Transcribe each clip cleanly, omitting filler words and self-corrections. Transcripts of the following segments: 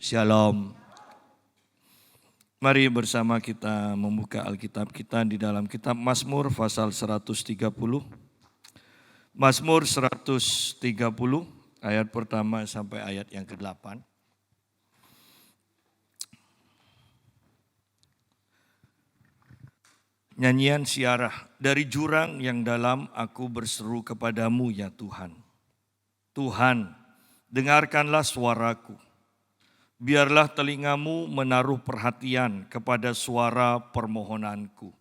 Shalom. Mari bersama kita membuka Alkitab kita di dalam kitab Mazmur pasal 130. Mazmur 130 ayat pertama sampai ayat yang ke-8. Nyanyian siarah, dari jurang yang dalam aku berseru kepadamu ya Tuhan. Tuhan, dengarkanlah suaraku. Biarlah telingamu menaruh perhatian kepada suara permohonanku.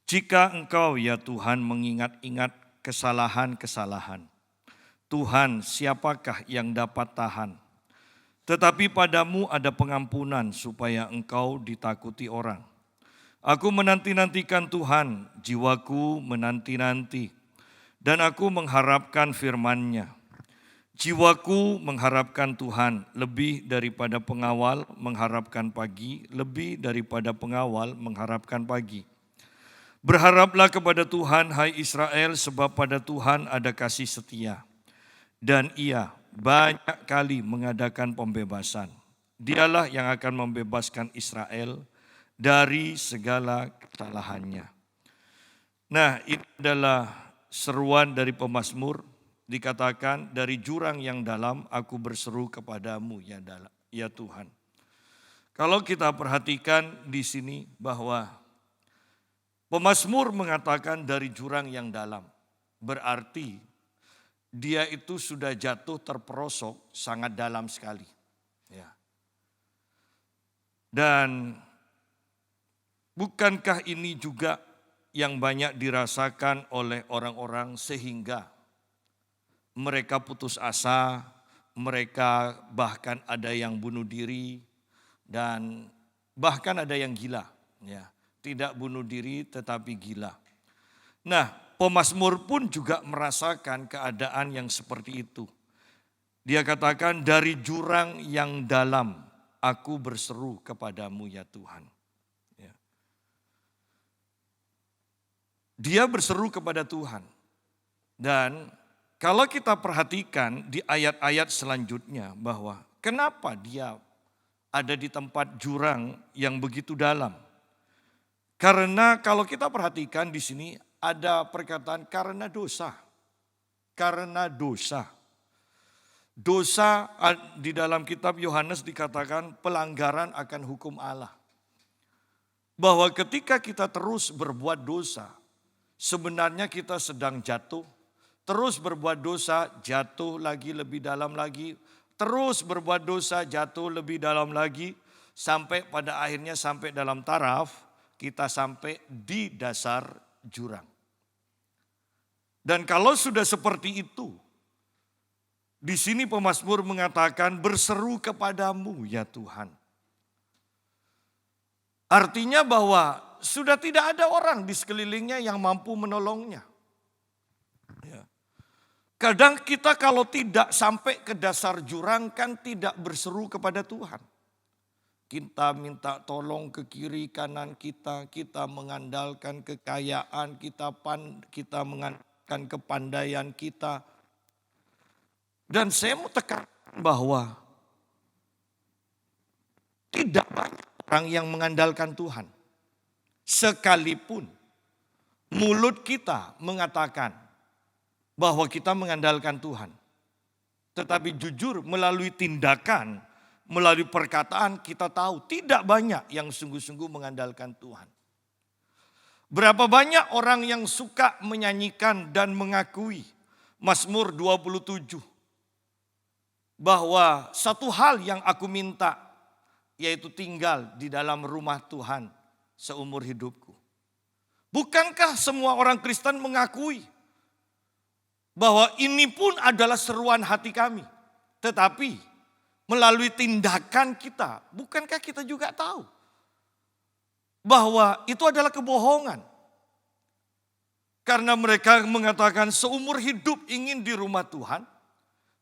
Jika engkau ya Tuhan mengingat-ingat kesalahan-kesalahan, Tuhan siapakah yang dapat tahan? Tetapi padamu ada pengampunan supaya engkau ditakuti orang. Aku menanti-nantikan Tuhan, jiwaku menanti-nanti, dan aku mengharapkan firman-Nya. Jiwaku mengharapkan Tuhan lebih daripada pengawal mengharapkan pagi, lebih daripada pengawal mengharapkan pagi. Berharaplah kepada Tuhan, hai Israel, sebab pada Tuhan ada kasih setia. Dan Ia banyak kali mengadakan pembebasan. Dialah yang akan membebaskan Israel dari segala kesalahannya. Nah, ini adalah seruan dari pemazmur. Dikatakan dari jurang yang dalam aku berseru kepadamu ya Tuhan. Kalau kita perhatikan di sini bahwa pemazmur mengatakan dari jurang yang dalam. Berarti dia itu sudah jatuh terperosok sangat dalam sekali. Ya. Dan bukankah ini juga yang banyak dirasakan oleh orang-orang sehingga mereka putus asa, mereka bahkan ada yang bunuh diri, dan bahkan ada yang gila. Ya, tidak bunuh diri tetapi gila. Nah, pemazmur pun juga merasakan keadaan yang seperti itu. Dia katakan dari jurang yang dalam aku berseru kepadamu ya Tuhan. Ya. Dia berseru kepada Tuhan. Dan kalau kita perhatikan di ayat-ayat selanjutnya bahwa kenapa dia ada di tempat jurang yang begitu dalam. Karena kalau kita perhatikan di sini ada perkataan karena dosa. Karena dosa. Dosa di dalam kitab Yohanes dikatakan pelanggaran akan hukum Allah. Bahwa ketika kita terus berbuat dosa, sebenarnya kita sedang jatuh. Terus berbuat dosa, jatuh lagi lebih dalam lagi. Terus berbuat dosa, jatuh lebih dalam lagi. Sampai pada akhirnya sampai dalam taraf, kita sampai di dasar jurang. Dan kalau sudah seperti itu, di sini pemazmur mengatakan berseru kepadamu ya Tuhan. Artinya bahwa sudah tidak ada orang di sekelilingnya yang mampu menolongnya. Kadang kita kalau tidak sampai ke dasar jurang kan tidak berseru kepada Tuhan. Kita minta tolong ke kiri kanan kita mengandalkan kekayaan, kita mengandalkan kepandaian kita. Dan saya mau tekankan bahwa tidak banyak orang yang mengandalkan Tuhan. Sekalipun mulut kita mengatakan bahwa kita mengandalkan Tuhan. Tetapi jujur melalui tindakan, melalui perkataan kita tahu tidak banyak yang sungguh-sungguh mengandalkan Tuhan. Berapa banyak orang yang suka menyanyikan dan mengakui Mazmur 27. Bahwa satu hal yang aku minta yaitu tinggal di dalam rumah Tuhan seumur hidupku. Bukankah semua orang Kristen mengakui bahwa ini pun adalah seruan hati kami. Tetapi melalui tindakan kita, bukankah kita juga tahu bahwa itu adalah kebohongan. Karena mereka mengatakan seumur hidup ingin di rumah Tuhan.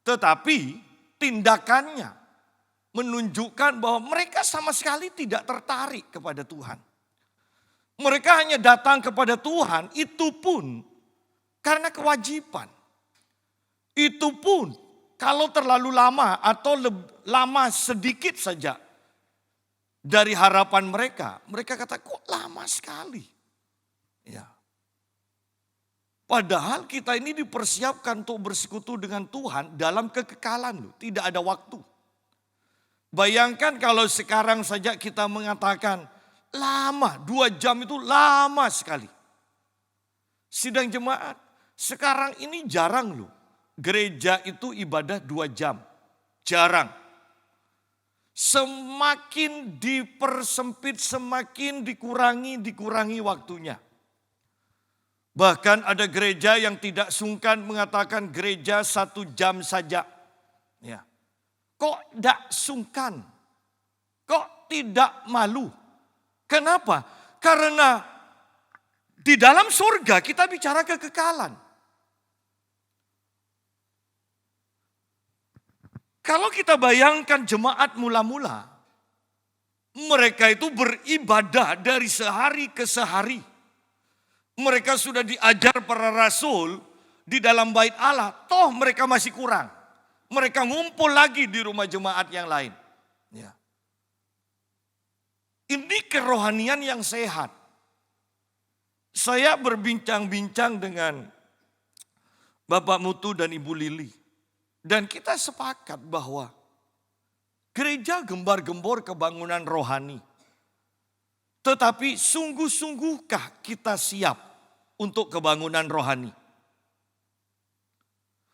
Tetapi tindakannya menunjukkan bahwa mereka sama sekali tidak tertarik kepada Tuhan. Mereka hanya datang kepada Tuhan itu pun karena kewajiban. Itu pun kalau terlalu lama atau lama sedikit saja dari harapan mereka, mereka kata kok lama sekali. Ya. Padahal kita ini dipersiapkan untuk bersekutu dengan Tuhan dalam kekekalan loh, tidak ada waktu. Bayangkan kalau sekarang saja kita mengatakan lama, 2 jam itu lama sekali. Sidang jemaat, sekarang ini jarang loh. Gereja itu ibadah 2 jam, jarang. Semakin dipersempit, semakin dikurangi waktunya. Bahkan ada gereja yang tidak sungkan mengatakan gereja 1 jam saja. Ya. Kok tidak sungkan? Kok tidak malu? Kenapa? Karena di dalam surga kita bicara kekekalan. Kalau kita bayangkan jemaat mula-mula, mereka itu beribadah dari sehari ke sehari. Mereka sudah diajar para rasul di dalam bait Allah, toh mereka masih kurang. Mereka ngumpul lagi di rumah jemaat yang lain. Ya. Ini kerohanian yang sehat. Saya berbincang-bincang dengan Bapak Mutu dan Ibu Lili. Dan kita sepakat bahwa gereja gembar-gembor kebangunan rohani. Tetapi sungguh-sungguhkah kita siap untuk kebangunan rohani?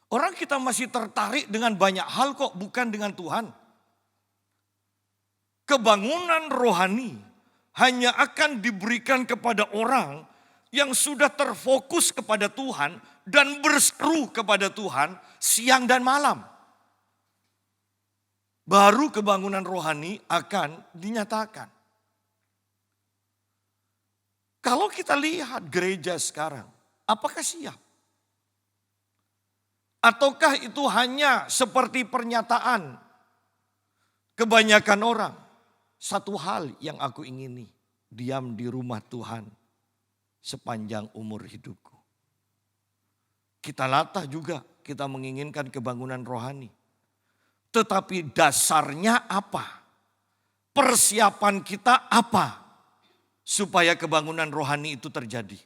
Orang kita masih tertarik dengan banyak hal kok, bukan dengan Tuhan. Kebangunan rohani hanya akan diberikan kepada orang yang sudah terfokus kepada Tuhan dan berseru kepada Tuhan siang dan malam. Baru kebangunan rohani akan dinyatakan. Kalau kita lihat gereja sekarang, apakah siap? Ataukah itu hanya seperti pernyataan kebanyakan orang? Satu hal yang aku ingini, diam di rumah Tuhan sepanjang umur hidupku. Kita latah juga, kita menginginkan kebangunan rohani. Tetapi dasarnya apa? Persiapan kita apa? Supaya kebangunan rohani itu terjadi.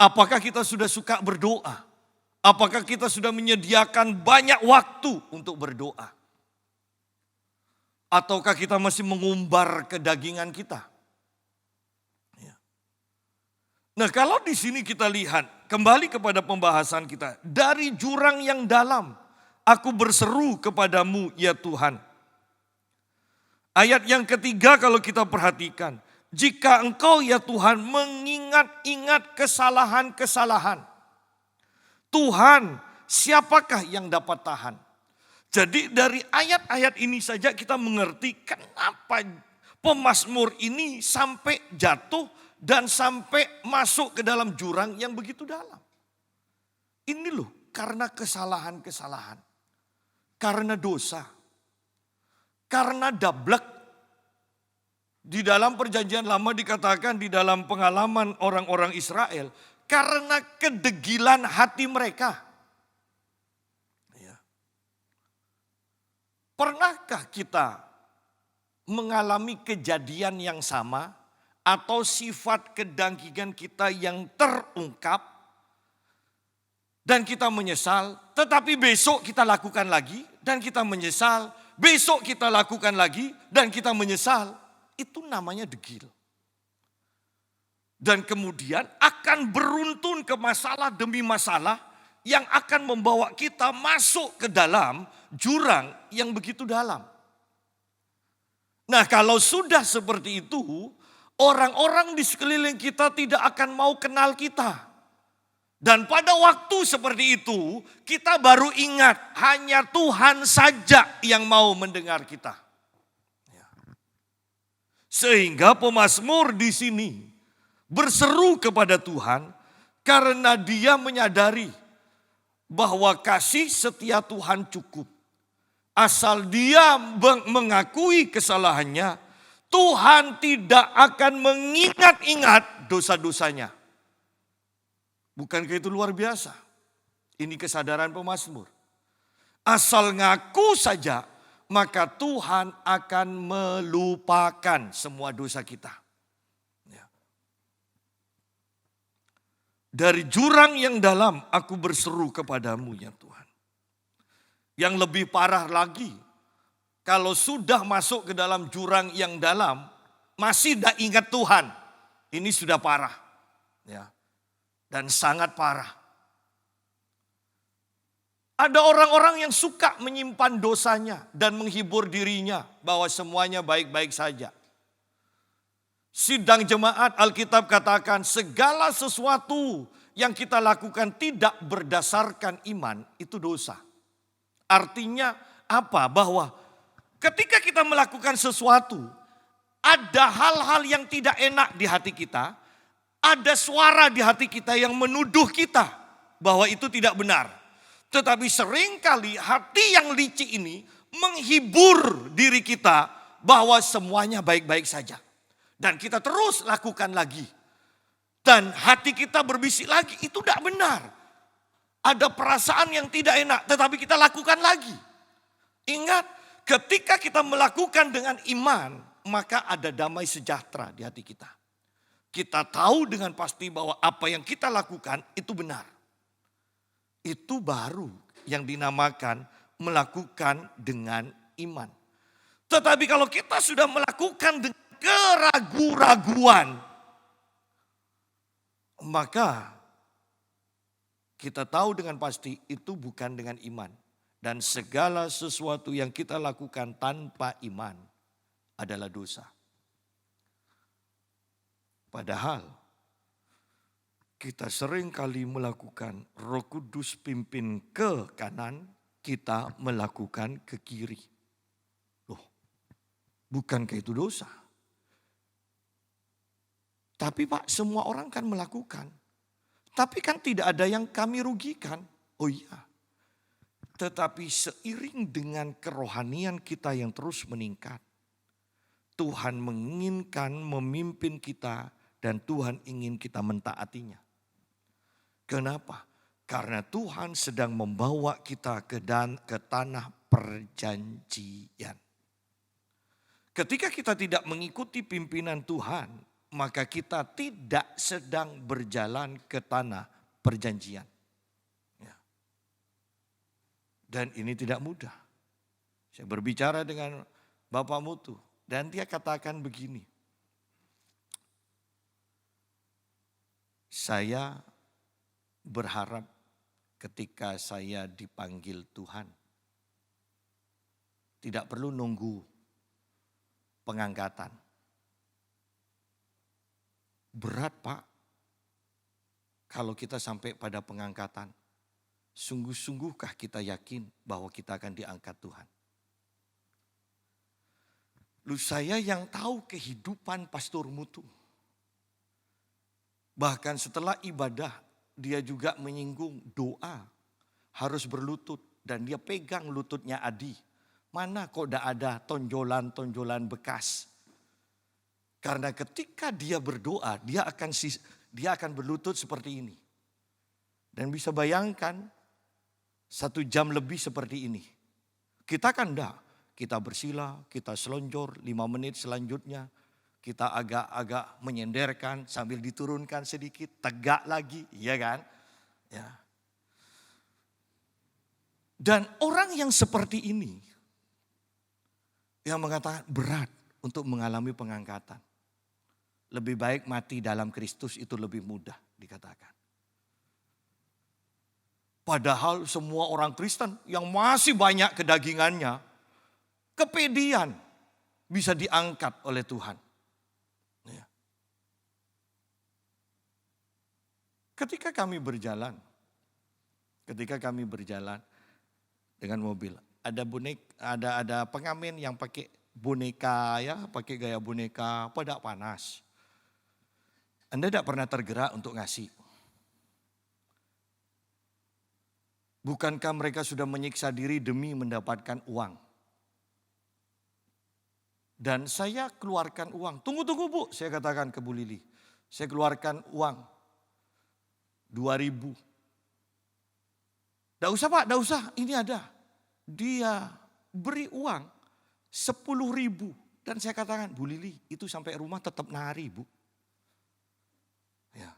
Apakah kita sudah suka berdoa? Apakah kita sudah menyediakan banyak waktu untuk berdoa? Ataukah kita masih mengumbar kedagingan kita? Nah, kalau di sini kita lihat, kembali kepada pembahasan kita. Dari jurang yang dalam, aku berseru kepadamu ya Tuhan. Ayat yang ketiga kalau kita perhatikan. Jika engkau ya Tuhan mengingat-ingat kesalahan-kesalahan. Tuhan, siapakah yang dapat tahan? Jadi dari ayat-ayat ini saja kita mengerti kenapa pemazmur ini sampai jatuh dan sampai masuk ke dalam jurang yang begitu dalam. Ini loh karena kesalahan-kesalahan. Karena dosa. Karena dablek. Di dalam perjanjian lama dikatakan di dalam pengalaman orang-orang Israel. Karena kedegilan hati mereka. Ya. Pernahkah kita mengalami kejadian yang sama? Atau sifat kedangkingan kita yang terungkap. Dan kita menyesal. Tetapi besok kita lakukan lagi. Dan kita menyesal. Besok kita lakukan lagi. Dan kita menyesal. Itu namanya degil. Dan kemudian akan beruntun ke masalah demi masalah yang akan membawa kita masuk ke dalam jurang yang begitu dalam. Nah, kalau sudah seperti itu, orang-orang di sekeliling kita tidak akan mau kenal kita. Dan pada waktu seperti itu, kita baru ingat hanya Tuhan saja yang mau mendengar kita. Sehingga pemazmur di sini berseru kepada Tuhan karena dia menyadari bahwa kasih setia Tuhan cukup. Asal dia mengakui kesalahannya, Tuhan tidak akan mengingat-ingat dosa-dosanya. Bukankah itu luar biasa? Ini kesadaran pemazmur. Asal ngaku saja, maka Tuhan akan melupakan semua dosa kita. Ya. Dari jurang yang dalam aku berseru kepadamu ya Tuhan. Yang lebih parah lagi, kalau sudah masuk ke dalam jurang yang dalam, masih tidak ingat Tuhan. Ini sudah parah. Ya. Dan sangat parah. Ada orang-orang yang suka menyimpan dosanya dan menghibur dirinya bahwa semuanya baik-baik saja. Sidang jemaat Alkitab katakan segala sesuatu yang kita lakukan tidak berdasarkan iman itu dosa. Artinya apa? Bahwa ketika kita melakukan sesuatu, ada hal-hal yang tidak enak di hati kita, ada suara di hati kita yang menuduh kita bahwa itu tidak benar. Tetapi seringkali hati yang licik ini menghibur diri kita bahwa semuanya baik-baik saja. Dan kita terus lakukan lagi. Dan hati kita berbisik lagi, itu tidak benar. Ada perasaan yang tidak enak, tetapi kita lakukan lagi. Ingat, ketika kita melakukan dengan iman, maka ada damai sejahtera di hati kita. Kita tahu dengan pasti bahwa apa yang kita lakukan itu benar. Itu baru yang dinamakan melakukan dengan iman. Tetapi kalau kita sudah melakukan dengan keraguan-raguan, maka kita tahu dengan pasti itu bukan dengan iman. Dan segala sesuatu yang kita lakukan tanpa iman adalah dosa. Padahal kita sering kali melakukan Roh Kudus pimpin ke kanan, kita melakukan ke kiri. Loh, bukankah itu dosa? Tapi Pak, semua orang kan melakukan. Tapi kan tidak ada yang kami rugikan. Oh iya. Tetapi seiring dengan kerohanian kita yang terus meningkat, Tuhan menginginkan memimpin kita dan Tuhan ingin kita mentaatinya. Kenapa? Karena Tuhan sedang membawa kita ke tanah perjanjian. Ketika kita tidak mengikuti pimpinan Tuhan, maka kita tidak sedang berjalan ke tanah perjanjian. Ya. Dan ini tidak mudah. Saya berbicara dengan Bapak Mutu dan dia katakan begini. Saya berharap ketika saya dipanggil Tuhan, tidak perlu nunggu pengangkatan. Berat Pak, kalau kita sampai pada pengangkatan. Sungguh-sungguhkah kita yakin bahwa kita akan diangkat Tuhan? Lu saya yang tahu kehidupan Pastor Mutu. Bahkan setelah ibadah, dia juga menyinggung doa harus berlutut dan dia pegang lututnya Adi. Mana kok tidak ada tonjolan-tonjolan bekas. Karena ketika dia berdoa, dia akan berlutut seperti ini. Dan bisa bayangkan 1 jam lebih seperti ini. Kita kan enggak, kita bersila, kita selonjor 5 menit selanjutnya. Kita agak-agak menyenderkan sambil diturunkan sedikit, tegak lagi, iya kan? Ya. Dan orang yang seperti ini, yang mengatakan berat untuk mengalami pengangkatan. Lebih baik mati dalam Kristus itu lebih mudah dikatakan. Padahal semua orang Kristen yang masih banyak kedagingannya, kepedean bisa diangkat oleh Tuhan. Ya. Ketika kami berjalan dengan mobil, ada pengamen yang pakai boneka ya, pakai gaya boneka, pada panas. Anda tidak pernah tergerak untuk ngasih. Bukankah mereka sudah menyiksa diri demi mendapatkan uang? Dan saya keluarkan uang. Tunggu Bu, saya katakan ke Bu Lili. Saya keluarkan uang 2.000. Tidak usah Pak, tidak usah, ini ada. Dia beri uang 10.000. Dan saya katakan, Bu Lili itu sampai rumah tetap nari Bu. Ya.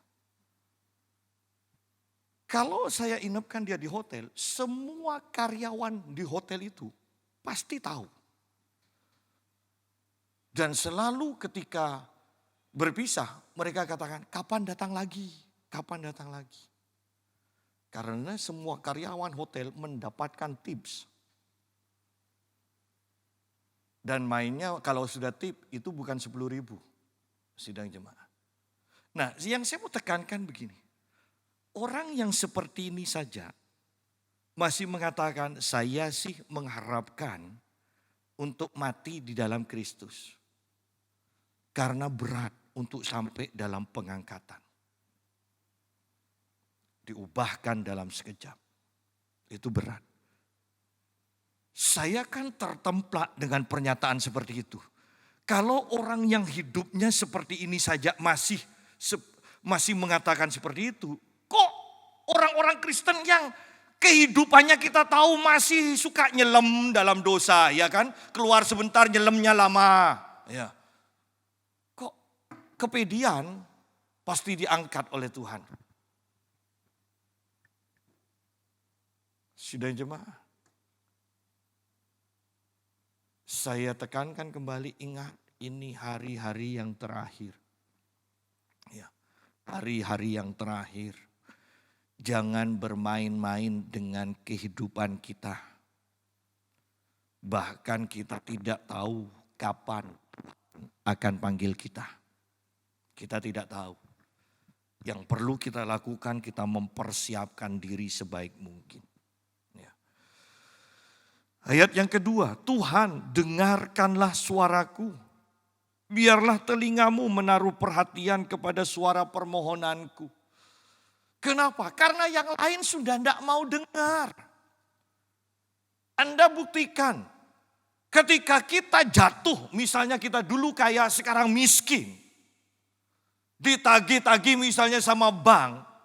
Kalau saya inapkan dia di hotel, semua karyawan di hotel itu pasti tahu. Dan selalu ketika berpisah, mereka katakan, kapan datang lagi? Kapan datang lagi? Karena semua karyawan hotel mendapatkan tips. Dan mainnya kalau sudah tip itu bukan 10.000 sidang jemaat. Nah yang saya mau tekankan begini. Orang yang seperti ini saja masih mengatakan saya sih mengharapkan untuk mati di dalam Kristus. Karena berat untuk sampai dalam pengangkatan. Diubahkan dalam sekejap. Itu berat. Saya kan tertemplak dengan pernyataan seperti itu. Kalau orang yang hidupnya seperti ini saja masih mengatakan seperti itu. Kok orang-orang Kristen yang kehidupannya kita tahu masih suka nyelam dalam dosa, ya kan? Keluar sebentar nyelemnya lama. Ya. Kok kepedian pasti diangkat oleh Tuhan. Sudah jemaah. Saya tekankan kembali, ingat ini hari-hari yang terakhir. Ya, hari-hari yang terakhir. Jangan bermain-main dengan kehidupan kita. Bahkan kita tidak tahu kapan akan panggil kita. Kita tidak tahu. Yang perlu kita lakukan, kita mempersiapkan diri sebaik mungkin. Ayat yang kedua, Tuhan dengarkanlah suaraku. Biarlah telingamu menaruh perhatian kepada suara permohonanku. Kenapa? Karena yang lain sudah tidak mau dengar. Anda buktikan, ketika kita jatuh, misalnya kita dulu kaya sekarang miskin. Ditagih-tagih misalnya sama bank.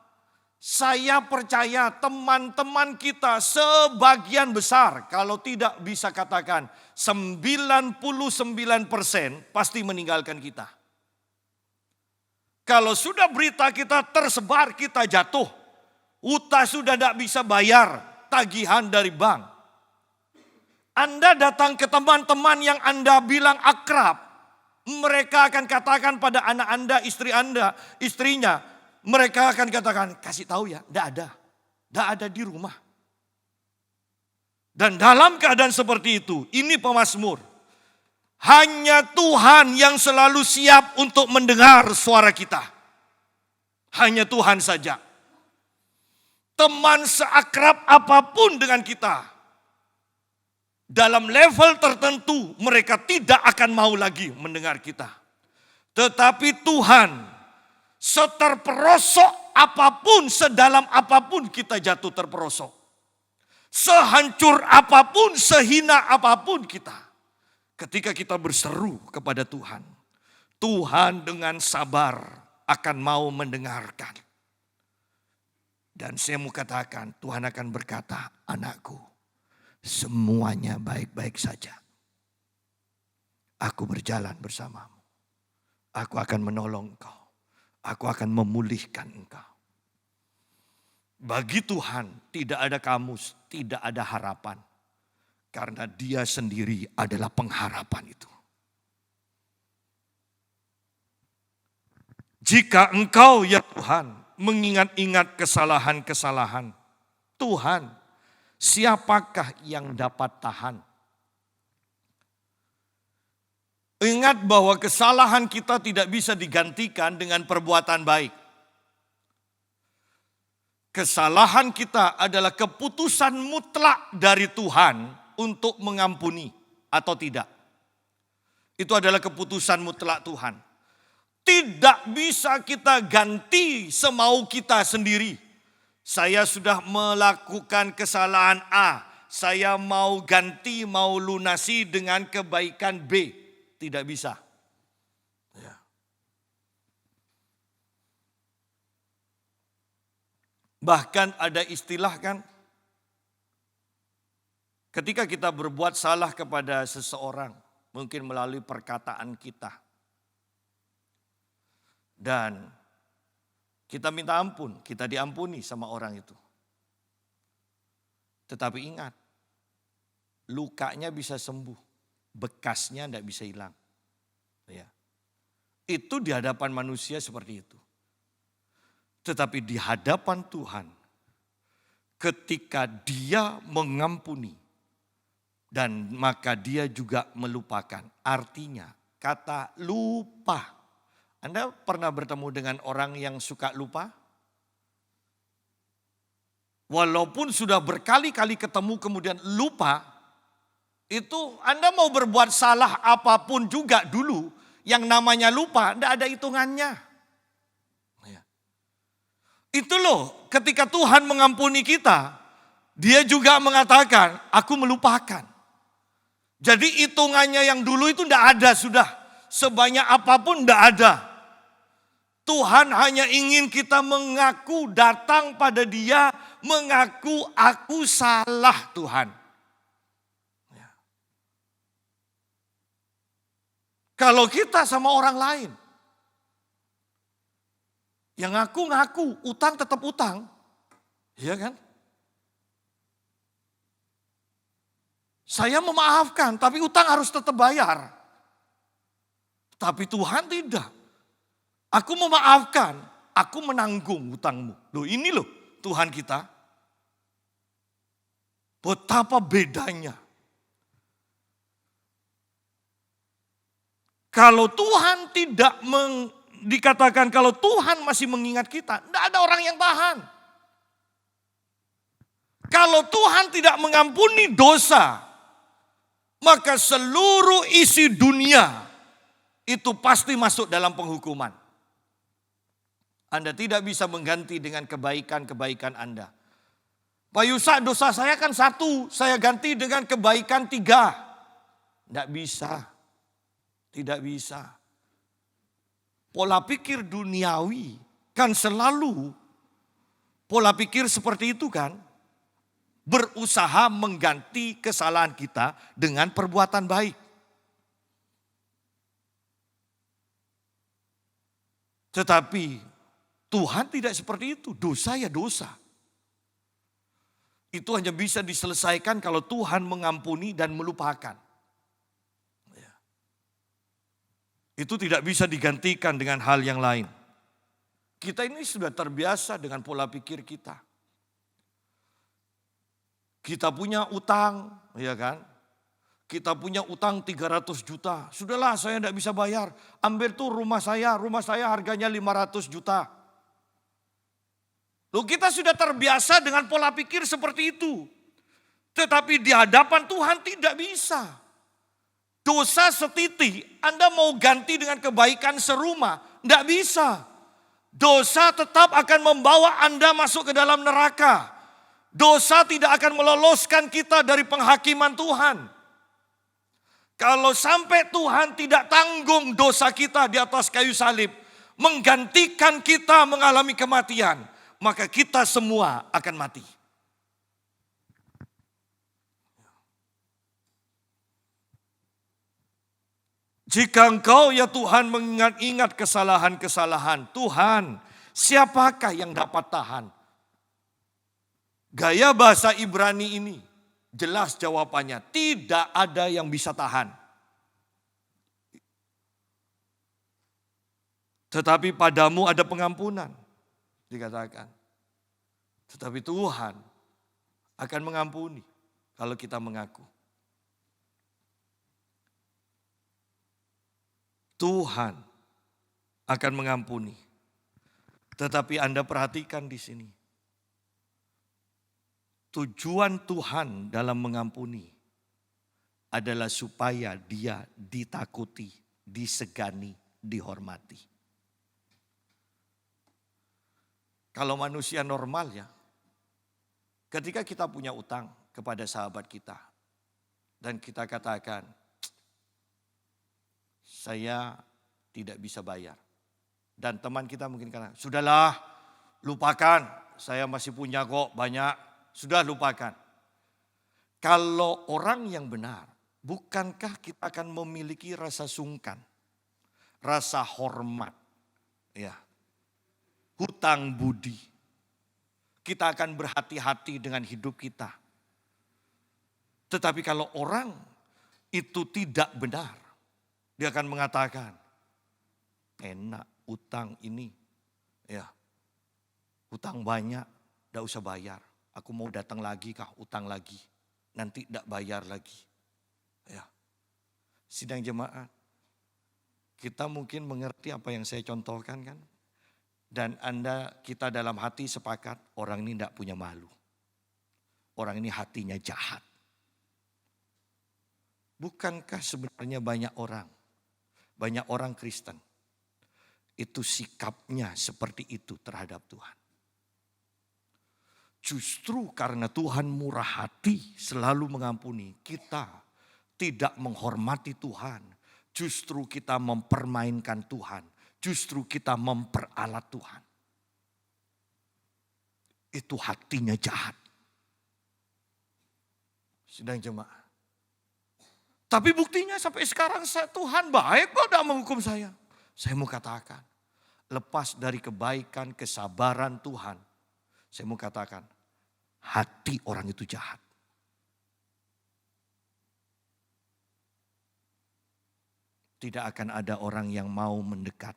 Saya percaya teman-teman kita sebagian besar, kalau tidak bisa katakan 99% pasti meninggalkan kita. Kalau sudah berita kita tersebar, kita jatuh. Utang sudah tidak bisa bayar tagihan dari bank. Anda datang ke teman-teman yang Anda bilang akrab. Mereka akan katakan pada anak Anda, istrinya. Mereka akan katakan, kasih tahu ya, tidak ada di rumah. Dan dalam keadaan seperti itu, ini pemazmur. Hanya Tuhan yang selalu siap untuk mendengar suara kita. Hanya Tuhan saja. Teman seakrab apapun dengan kita. Dalam level tertentu, mereka tidak akan mau lagi mendengar kita. Tetapi Tuhan, seterperosok apapun, sedalam apapun kita jatuh terperosok. Sehancur apapun, sehina apapun kita. Ketika kita berseru kepada Tuhan, Tuhan dengan sabar akan mau mendengarkan. Dan saya mau katakan, Tuhan akan berkata, anakku, semuanya baik-baik saja. Aku berjalan bersamamu. Aku akan menolong engkau. Aku akan memulihkan engkau. Bagi Tuhan tidak ada kamus, tidak ada harapan. Karena Dia sendiri adalah pengharapan itu. Jika engkau ya Tuhan mengingat-ingat kesalahan-kesalahan, Tuhan, siapakah yang dapat tahan? Ingat bahwa kesalahan kita tidak bisa digantikan dengan perbuatan baik. Kesalahan kita adalah keputusan mutlak dari Tuhan untuk mengampuni atau tidak. Itu adalah keputusan mutlak Tuhan. Tidak bisa kita ganti semau kita sendiri. Saya sudah melakukan kesalahan A, saya mau ganti, mau lunasi dengan kebaikan B. Tidak bisa. Ya. Bahkan ada istilah kan, Ketika kita berbuat salah kepada seseorang, mungkin melalui perkataan kita. Dan kita minta ampun, kita diampuni sama orang itu. Tetapi ingat, lukanya bisa sembuh, bekasnya tidak bisa hilang. Ya. Itu di hadapan manusia seperti itu. Tetapi di hadapan Tuhan, ketika Dia mengampuni, dan maka Dia juga melupakan. Artinya kata lupa. Anda pernah bertemu dengan orang yang suka lupa? Walaupun sudah berkali-kali ketemu kemudian lupa, itu Anda mau berbuat salah apapun juga dulu, yang namanya lupa, tidak ada hitungannya. Itu loh, ketika Tuhan mengampuni kita, Dia juga mengatakan, aku melupakan. Jadi hitungannya yang dulu itu tidak ada sudah, sebanyak apapun tidak ada. Tuhan hanya ingin kita mengaku, datang pada Dia, mengaku aku salah Tuhan. Ya. Kalau kita sama orang lain, yang ngaku-ngaku, utang tetap utang. Iya kan? Saya memaafkan, tapi utang harus tetap bayar. Tapi Tuhan tidak. Aku memaafkan, aku menanggung hutangmu. Loh ini loh Tuhan kita. Betapa bedanya. Kalau Tuhan tidak dikatakan kalau Tuhan masih mengingat kita, tidak ada orang yang tahan. Kalau Tuhan tidak mengampuni dosa, maka seluruh isi dunia itu pasti masuk dalam penghukuman. Anda tidak bisa mengganti dengan kebaikan-kebaikan Anda. Pak Yusa, dosa saya kan 1, saya ganti dengan kebaikan 3. Tidak bisa. Tidak bisa. Pola pikir duniawi kan selalu pola pikir seperti itu kan. Berusaha mengganti kesalahan kita dengan perbuatan baik. Tetapi Tuhan tidak seperti itu. Dosa ya dosa. Itu hanya bisa diselesaikan kalau Tuhan mengampuni dan melupakan. Ya. Itu tidak bisa digantikan dengan hal yang lain. Kita ini sudah terbiasa dengan pola pikir kita. Kita punya utang, ya kan? Kita punya utang 300 juta. Sudahlah saya tidak bisa bayar. Ambil tuh rumah saya harganya 500 juta. Loh kita sudah terbiasa dengan pola pikir seperti itu. Tetapi di hadapan Tuhan tidak bisa. Dosa setitik, Anda mau ganti dengan kebaikan serumah, tidak bisa. Dosa tetap akan membawa Anda masuk ke dalam neraka. Dosa tidak akan meloloskan kita dari penghakiman Tuhan. Kalau sampai Tuhan tidak tanggung dosa kita di atas kayu salib, menggantikan kita mengalami kematian, maka kita semua akan mati. Jika engkau ya Tuhan mengingat-ingat kesalahan-kesalahan Tuhan, siapakah yang dapat tahan? Gaya bahasa Ibrani ini jelas jawabannya, tidak ada yang bisa tahan. Tetapi padamu ada pengampunan. Dikatakan. Tetapi Tuhan akan mengampuni kalau kita mengaku. Tuhan akan mengampuni. Tetapi Anda perhatikan di sini. Tujuan Tuhan dalam mengampuni adalah supaya Dia ditakuti, disegani, dihormati. Kalau manusia normal ya, ketika kita punya utang kepada sahabat kita dan kita katakan, saya tidak bisa bayar. Dan teman kita mungkin kata, sudahlah lupakan, saya masih punya kok banyak, sudah lupakan. Kalau orang yang benar, bukankah kita akan memiliki rasa sungkan, rasa hormat, ya, hutang budi. Kita akan berhati-hati dengan hidup kita. Tetapi kalau orang itu tidak benar, dia akan mengatakan, enak utang ini, ya, utang banyak, tidak usah bayar. Aku mau datang lagi kah, utang lagi, nanti tidak bayar lagi. Ya, sidang jemaat, kita mungkin mengerti apa yang saya contohkan kan? Dan kita dalam hati sepakat, orang ini tidak punya malu. Orang ini hatinya jahat. Bukankah sebenarnya banyak orang Kristen, itu sikapnya seperti itu terhadap Tuhan. Justru karena Tuhan murah hati selalu mengampuni, kita tidak menghormati Tuhan. Justru kita mempermainkan Tuhan. Justru kita memperalat Tuhan. Itu hatinya jahat. Sidang jemaat. Tapi buktinya sampai sekarang Tuhan baik kok tidak menghukum saya. Saya mau katakan, lepas dari kebaikan, kesabaran Tuhan. Saya mau katakan, hati orang itu jahat. Tidak akan ada orang yang mau mendekat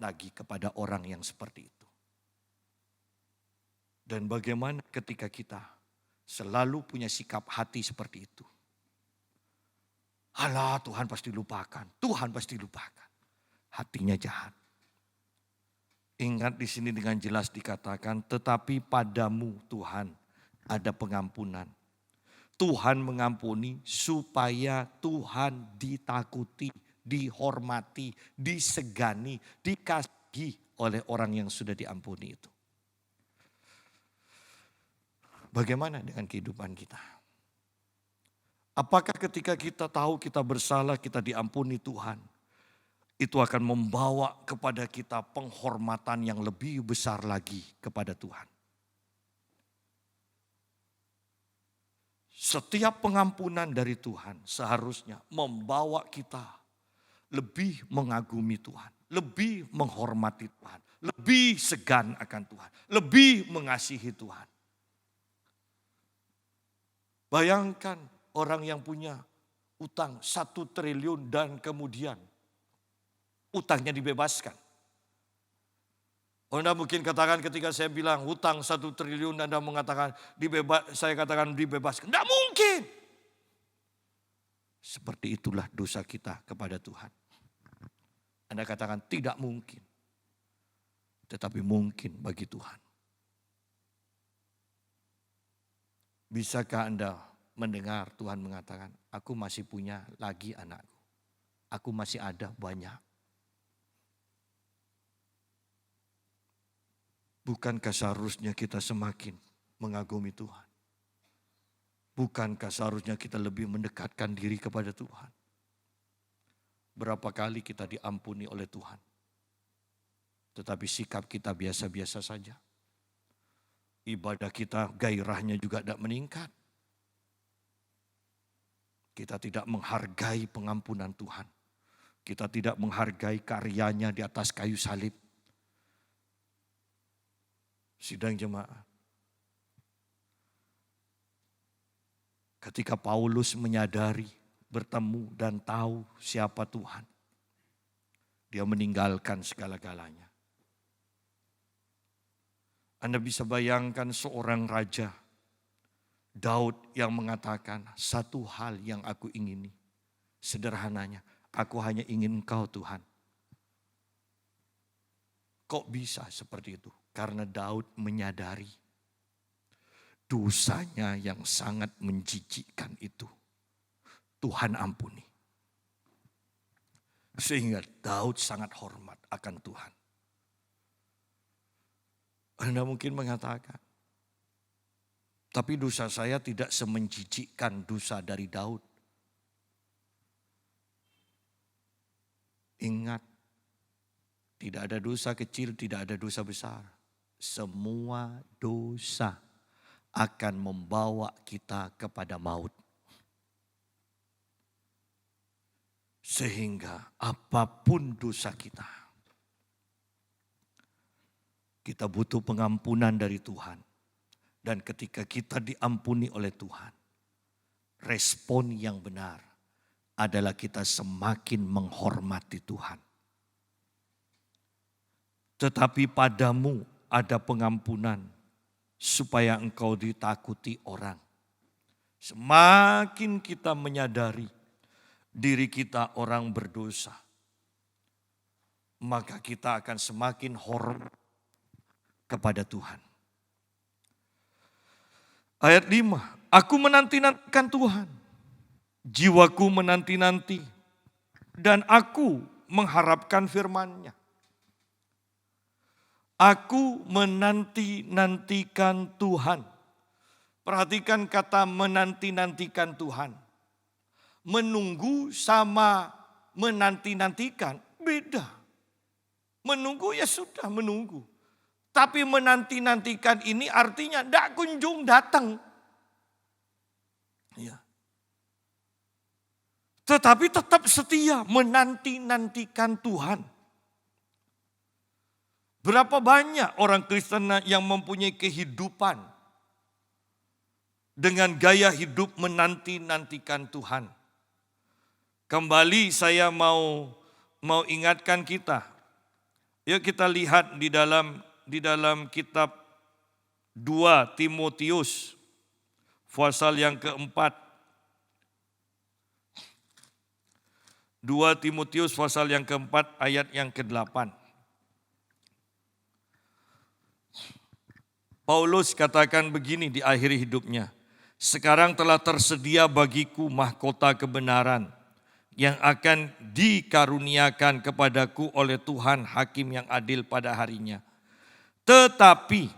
lagi kepada orang yang seperti itu. Dan bagaimana ketika kita selalu punya sikap hati seperti itu. Alah, Tuhan pasti lupakan. Tuhan pasti lupakan. Hatinya jahat. Ingat di sini dengan jelas dikatakan, tetapi padamu Tuhan ada pengampunan. Tuhan mengampuni supaya Tuhan ditakuti, dihormati, disegani, dikasihi oleh orang yang sudah diampuni itu. Bagaimana dengan kehidupan kita? Apakah ketika kita tahu kita bersalah, kita diampuni Tuhan, itu akan membawa kepada kita penghormatan yang lebih besar lagi kepada Tuhan? Setiap pengampunan dari Tuhan seharusnya membawa kita lebih mengagumi Tuhan, lebih menghormati Tuhan, lebih segan akan Tuhan, lebih mengasihi Tuhan. Bayangkan orang yang punya utang 1 triliun dan kemudian utangnya dibebaskan. Anda mungkin katakan ketika saya bilang hutang 1 triliun Anda mengatakan saya katakan dibebaskan. Tidak mungkin. Seperti itulah dosa kita kepada Tuhan. Anda katakan tidak mungkin. Tetapi mungkin bagi Tuhan. Bisakah Anda mendengar Tuhan mengatakan, aku masih punya lagi anakku. Aku masih ada banyak. Bukankah seharusnya kita semakin mengagumi Tuhan? Bukankah seharusnya kita lebih mendekatkan diri kepada Tuhan? Berapa kali kita diampuni oleh Tuhan. Tetapi sikap kita biasa-biasa saja. Ibadah kita gairahnya juga tidak meningkat. Kita tidak menghargai pengampunan Tuhan. Kita tidak menghargai karyanya di atas kayu salib. Sidang jemaat. Ketika Paulus menyadari, bertemu dan tahu siapa Tuhan. Dia meninggalkan segala-galanya. Anda bisa bayangkan seorang raja, Daud yang mengatakan, satu hal yang aku ingini, sederhananya, aku hanya ingin Engkau Tuhan. Kok bisa seperti itu? Karena Daud menyadari dosanya yang sangat menjijikkan itu. Tuhan ampuni. Sehingga Daud sangat hormat akan Tuhan. Anda mungkin mengatakan, tapi dosa saya tidak semenjijikkan dosa dari Daud. Ingat, tidak ada dosa kecil, tidak ada dosa besar. Semua dosa akan membawa kita kepada maut. Sehingga apapun dosa kita butuh pengampunan dari Tuhan. Dan ketika kita diampuni oleh Tuhan, respon yang benar adalah kita semakin menghormati Tuhan. Tetapi padamu ada pengampunan supaya engkau ditakuti orang. Semakin kita menyadari diri kita orang berdosa, maka kita akan semakin hormat kepada Tuhan. Ayat 5, aku menanti-nantikan Tuhan, jiwaku menanti-nanti, dan aku mengharapkan firman-Nya. Aku menanti-nantikan Tuhan. Perhatikan kata menanti-nantikan Tuhan. Menunggu sama menanti-nantikan beda. Menunggu ya sudah menunggu. Tapi menanti-nantikan ini artinya tidak kunjung datang. Ya. Tetapi tetap setia menanti-nantikan Tuhan. Berapa banyak orang Kristen yang mempunyai kehidupan dengan gaya hidup menanti-nantikan Tuhan. Kembali saya mau ingatkan kita. Yuk kita lihat di dalam kitab 2 Timotius pasal yang keempat. 2 Timotius pasal yang keempat ayat yang ke-8. Paulus katakan begini di akhir hidupnya. Sekarang telah tersedia bagiku mahkota kebenaran yang akan dikaruniakan kepadaku oleh Tuhan Hakim yang adil pada harinya. Tetapi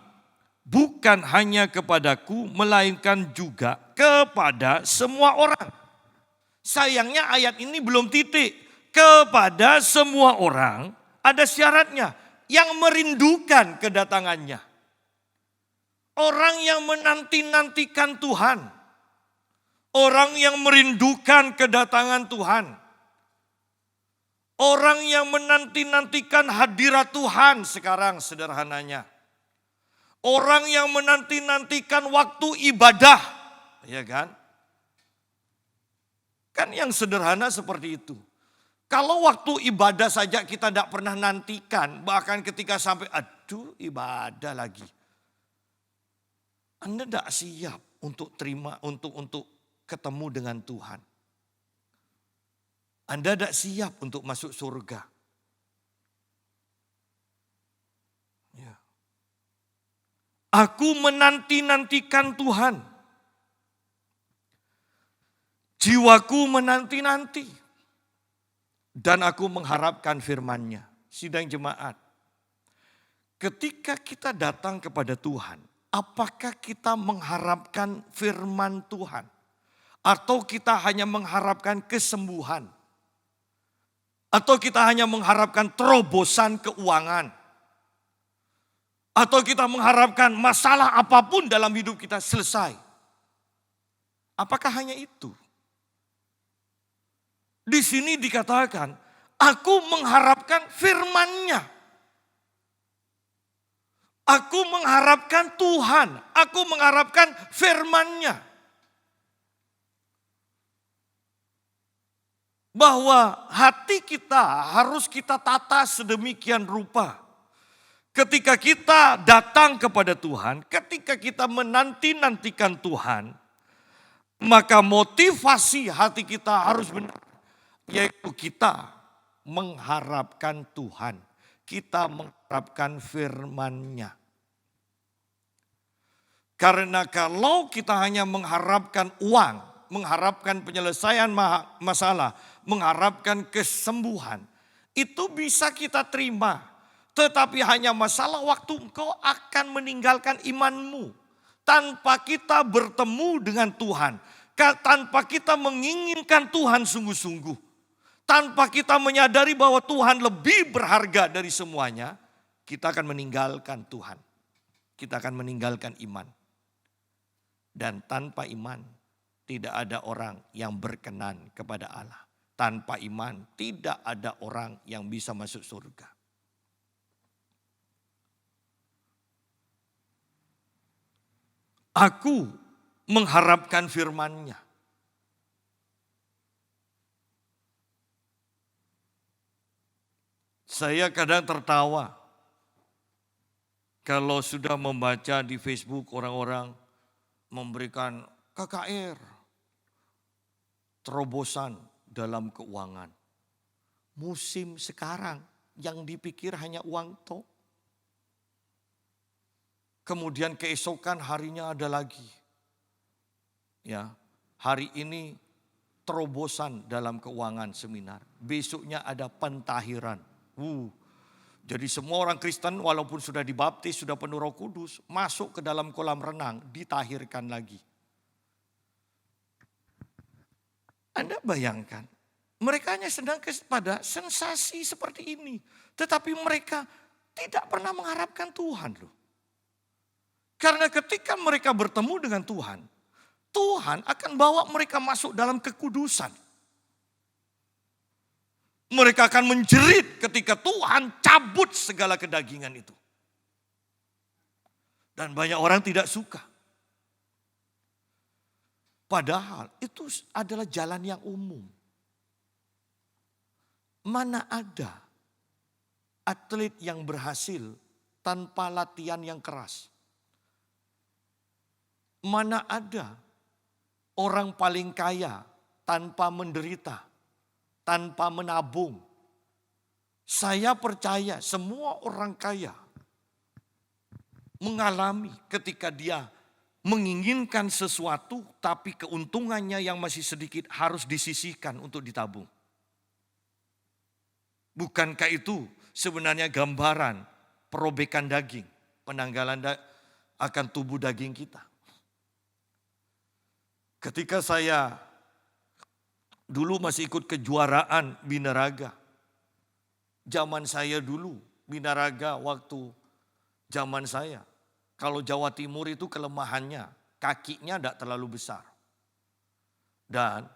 bukan hanya kepadaku, melainkan juga kepada semua orang. Sayangnya ayat ini belum titik. Kepada semua orang ada syaratnya yang merindukan kedatangannya. Orang yang menanti-nantikan Tuhan. Orang yang merindukan kedatangan Tuhan. Orang yang menanti-nantikan hadirat Tuhan sekarang sederhananya. Orang yang menanti-nantikan waktu ibadah. Ya kan? Kan yang sederhana seperti itu. Kalau waktu ibadah saja kita tidak pernah nantikan. Bahkan ketika sampai aduh ibadah lagi. Anda tidak siap untuk terima, untuk ketemu dengan Tuhan. Anda tidak siap untuk masuk surga. Ya. Aku menanti-nantikan Tuhan. Jiwaku menanti-nanti. Dan aku mengharapkan firman-Nya. Sidang jemaat. Ketika kita datang kepada Tuhan, apakah kita mengharapkan firman Tuhan? Atau kita hanya mengharapkan kesembuhan? Atau kita hanya mengharapkan terobosan keuangan? Atau kita mengharapkan masalah apapun dalam hidup kita selesai? Apakah hanya itu? Di sini dikatakan, aku mengharapkan firman-Nya. Aku mengharapkan Tuhan, aku mengharapkan firman-Nya. Bahwa hati kita harus kita tata sedemikian rupa. Ketika kita datang kepada Tuhan, ketika kita menanti-nantikan Tuhan, maka motivasi hati kita harus benar. Yaitu kita mengharapkan Tuhan. Kita mengharapkan firman-Nya. Karena kalau kita hanya mengharapkan uang, mengharapkan penyelesaian masalah, mengharapkan kesembuhan, itu bisa kita terima. Tetapi hanya masalah waktu engkau akan meninggalkan imanmu. Tanpa kita bertemu dengan Tuhan. Tanpa kita menginginkan Tuhan sungguh-sungguh. Tanpa kita menyadari bahwa Tuhan lebih berharga dari semuanya. Kita akan meninggalkan Tuhan. Kita akan meninggalkan iman. Dan tanpa iman tidak ada orang yang berkenan kepada Allah. Tanpa iman tidak ada orang yang bisa masuk surga. Aku mengharapkan firman-Nya. Saya kadang tertawa kalau sudah membaca di Facebook orang-orang memberikan KKR, terobosan dalam keuangan. Musim sekarang yang dipikir hanya uang tok. Kemudian keesokan harinya ada lagi. Ya, hari ini terobosan dalam keuangan seminar. Besoknya ada pentahiran. Jadi semua orang Kristen walaupun sudah dibaptis, sudah penuh Roh Kudus, masuk ke dalam kolam renang, ditahirkan lagi. Anda bayangkan, mereka hanya sedang pada sensasi seperti ini. Tetapi mereka tidak pernah mengharapkan Tuhan loh. Karena ketika mereka bertemu dengan Tuhan, Tuhan akan bawa mereka masuk dalam kekudusan. Mereka akan menjerit ketika Tuhan cabut segala kedagingan itu. Dan banyak orang tidak suka. Padahal itu adalah jalan yang umum. Mana ada atlet yang berhasil tanpa latihan yang keras? Mana ada orang paling kaya tanpa menderita, tanpa menabung? Saya percaya semua orang kaya mengalami ketika dia menginginkan sesuatu tapi keuntungannya yang masih sedikit harus disisihkan untuk ditabung. Bukankah itu sebenarnya gambaran perobekan daging, penanggalan akan tubuh daging kita? Ketika saya dulu masih ikut kejuaraan binaraga, zaman saya dulu binaraga waktu zaman saya, kalau Jawa Timur itu kelemahannya kakinya tidak terlalu besar. Dan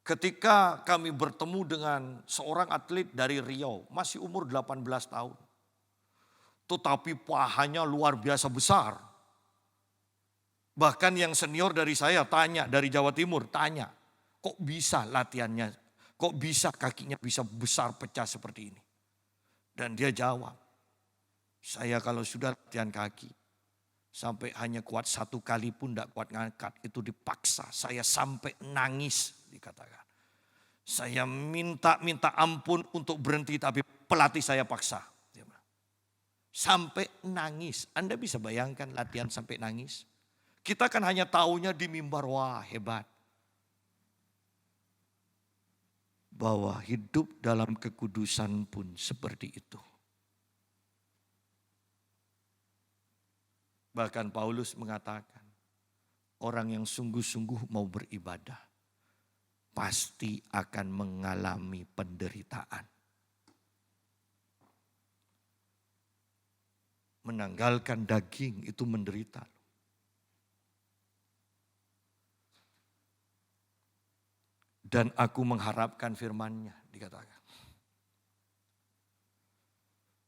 ketika kami bertemu dengan seorang atlet dari Riau, masih umur 18 tahun. Tetapi pahanya luar biasa besar. Bahkan yang senior dari saya tanya, dari Jawa Timur tanya, kok bisa latihannya, kok bisa kakinya bisa besar pecah seperti ini. Dan dia jawab, saya kalau sudah latihan kaki, sampai hanya kuat 1 kali pun tidak kuat ngangkat, itu dipaksa. Saya sampai nangis dikatakan. Saya minta ampun untuk berhenti tapi pelatih saya paksa. Sampai nangis. Anda bisa bayangkan latihan sampai nangis? Kita kan hanya taunya di mimbar, wah hebat. Bahwa hidup dalam kekudusan pun seperti itu. Bahkan Paulus mengatakan, orang yang sungguh-sungguh mau beribadah, pasti akan mengalami penderitaan. Menanggalkan daging itu menderita. Dan aku mengharapkan firman-Nya, dikatakan.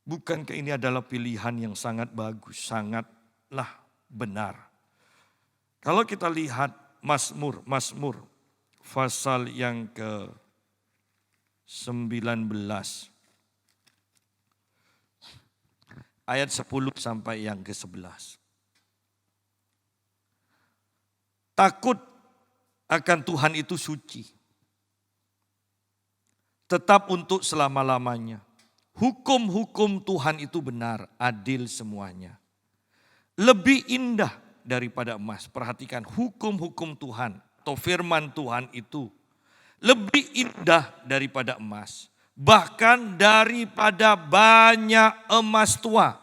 Bukankah ini adalah pilihan yang sangat bagus, sangatlah benar. Kalau kita lihat Mazmur pasal yang ke-19 ayat 10 sampai yang ke-11. Takut akan Tuhan itu suci, tetap untuk selama-lamanya. Hukum-hukum Tuhan itu benar, adil semuanya. Lebih indah daripada emas. Perhatikan, hukum-hukum Tuhan atau firman Tuhan itu lebih indah daripada emas. Bahkan daripada banyak emas tua.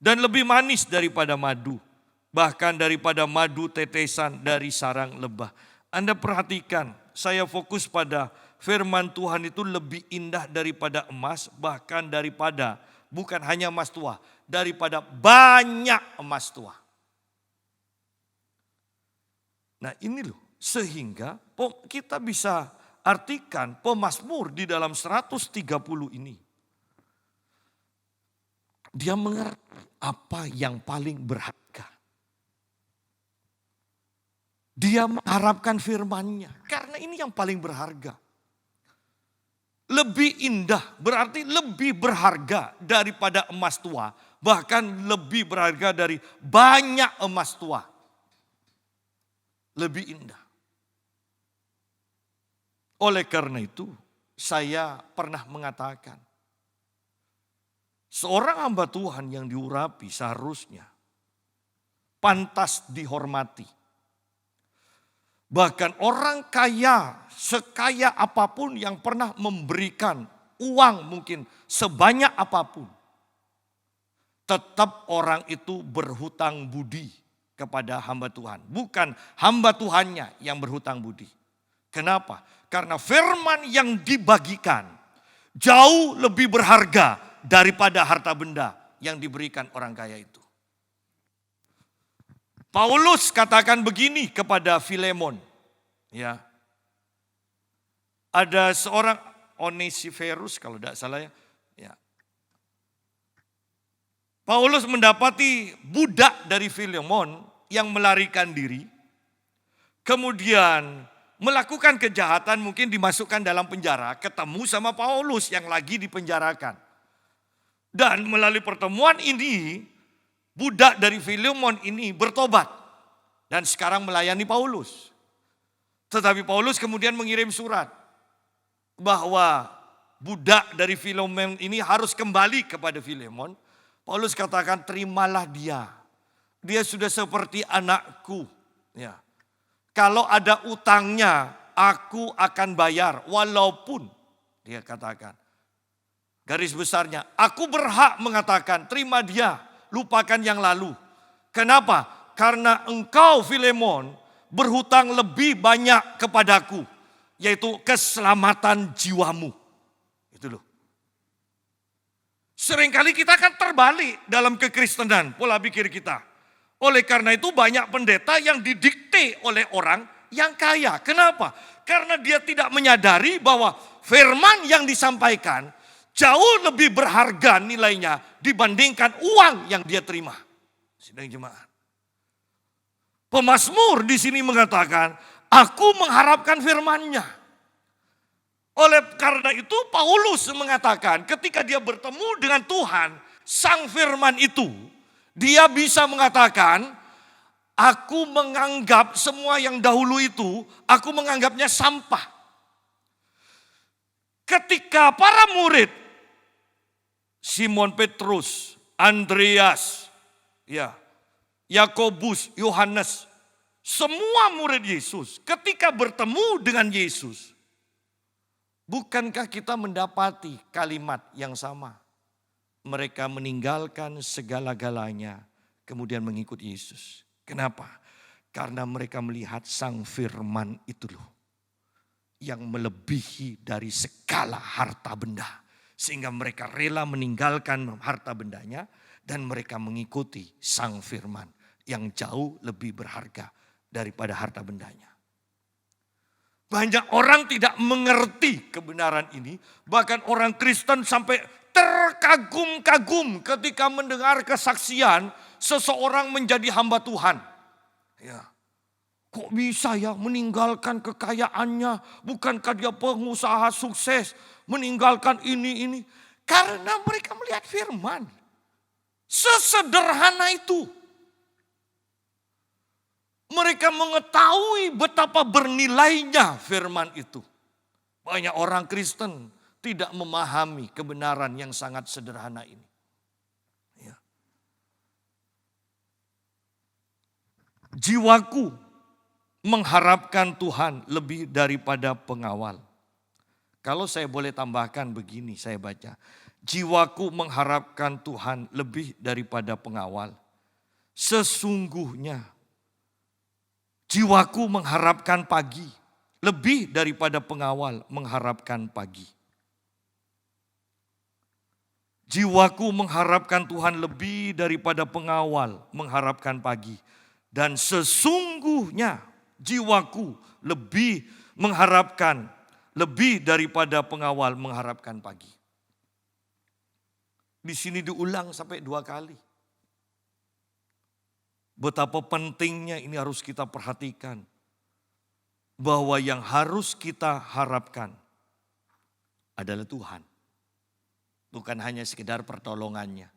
Dan lebih manis daripada madu. Bahkan daripada madu tetesan dari sarang lebah. Anda perhatikan, saya fokus pada firman Tuhan itu lebih indah daripada emas, bahkan daripada, bukan hanya emas tua, daripada banyak emas tua. Nah ini loh, sehingga kita bisa artikan pemazmur di dalam 130 ini. Dia mengerti apa yang paling berharga. Dia mengharapkan firman-Nya, karena ini yang paling berharga. Lebih indah, berarti lebih berharga daripada emas tua. Bahkan lebih berharga dari banyak emas tua. Lebih indah. Oleh karena itu, saya pernah mengatakan, seorang hamba Tuhan yang diurapi seharusnya pantas dihormati. Bahkan orang kaya, sekaya apapun yang pernah memberikan uang mungkin sebanyak apapun, tetap orang itu berhutang budi kepada hamba Tuhan. Bukan hamba Tuhannya yang berhutang budi. Kenapa? Karena firman yang dibagikan jauh lebih berharga daripada harta benda yang diberikan orang kaya itu. Paulus katakan begini kepada Filemon, ya. Ada seorang Onesiferus kalau tidak salah ya. Paulus mendapati budak dari Filemon yang melarikan diri, kemudian melakukan kejahatan, mungkin dimasukkan dalam penjara, ketemu sama Paulus yang lagi dipenjarakan. Dan melalui pertemuan ini, budak dari Filemon ini bertobat dan sekarang melayani Paulus. Tetapi Paulus kemudian mengirim surat bahwa budak dari Filemon ini harus kembali kepada Filemon. Paulus katakan, terimalah dia. Dia sudah seperti anakku. Ya. Kalau ada utangnya, aku akan bayar. Walaupun, dia katakan, garis besarnya, aku berhak mengatakan, terima dia, lupakan yang lalu. Kenapa? Karena engkau Filemon berhutang lebih banyak kepadaku, yaitu keselamatan jiwamu. Itu loh. Seringkali kita akan terbalik dalam kekristenan, pola pikir kita. Oleh karena itu banyak pendeta yang didikte oleh orang yang kaya. Kenapa? Karena dia tidak menyadari bahwa firman yang disampaikan jauh lebih berharga nilainya dibandingkan uang yang dia terima. Sidang jemaat. Pemazmur di sini mengatakan, aku mengharapkan firman-Nya. Oleh karena itu Paulus mengatakan ketika dia bertemu dengan Tuhan, sang firman itu, dia bisa mengatakan, aku menganggap semua yang dahulu itu, aku menganggapnya sampah. Ketika para murid, Simon Petrus, Andreas, ya, Yakobus, Yohanes, semua murid Yesus ketika bertemu dengan Yesus, bukankah kita mendapati kalimat yang sama? Mereka meninggalkan segala-galanya kemudian mengikut Yesus. Kenapa? Karena mereka melihat sang firman itu loh, yang melebihi dari segala harta benda. Sehingga mereka rela meninggalkan harta bendanya dan mereka mengikuti sang firman yang jauh lebih berharga daripada harta bendanya. Banyak orang tidak mengerti kebenaran ini. Bahkan orang Kristen sampai terkagum-kagum ketika mendengar kesaksian seseorang menjadi hamba Tuhan. Ya. Kok bisa ya meninggalkan kekayaannya? Bukankah dia pengusaha sukses? Meninggalkan ini. Karena mereka melihat firman. Sesederhana itu. Mereka mengetahui betapa bernilainya firman itu. Banyak orang Kristen tidak memahami kebenaran yang sangat sederhana ini. Ya. Jiwaku mengharapkan Tuhan lebih daripada pengawal. Kalau saya boleh tambahkan begini, saya baca. Jiwaku mengharapkan Tuhan lebih daripada pengawal. Sesungguhnya jiwaku mengharapkan pagi, lebih daripada pengawal mengharapkan pagi. Jiwaku mengharapkan Tuhan lebih daripada pengawal mengharapkan pagi. Dan sesungguhnya Jiwaku lebih mengharapkan, lebih daripada pengawal mengharapkan pagi. Di sini diulang sampai 2 kali. Betapa pentingnya ini harus kita perhatikan. Bahwa yang harus kita harapkan adalah Tuhan. Bukan hanya sekedar pertolongannya.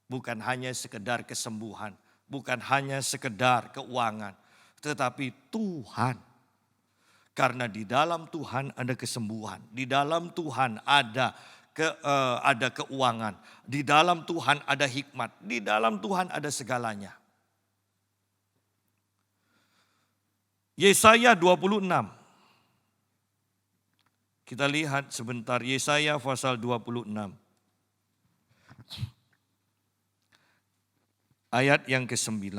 Bukan hanya sekedar kesembuhan. Bukan hanya sekedar keuangan. Tetapi Tuhan. Karena di dalam Tuhan ada kesembuhan. Di dalam Tuhan ada keuangan. Di dalam Tuhan ada hikmat. Di dalam Tuhan ada segalanya. Yesaya 26. Kita lihat sebentar Yesaya pasal 26. Ayat yang ke-9.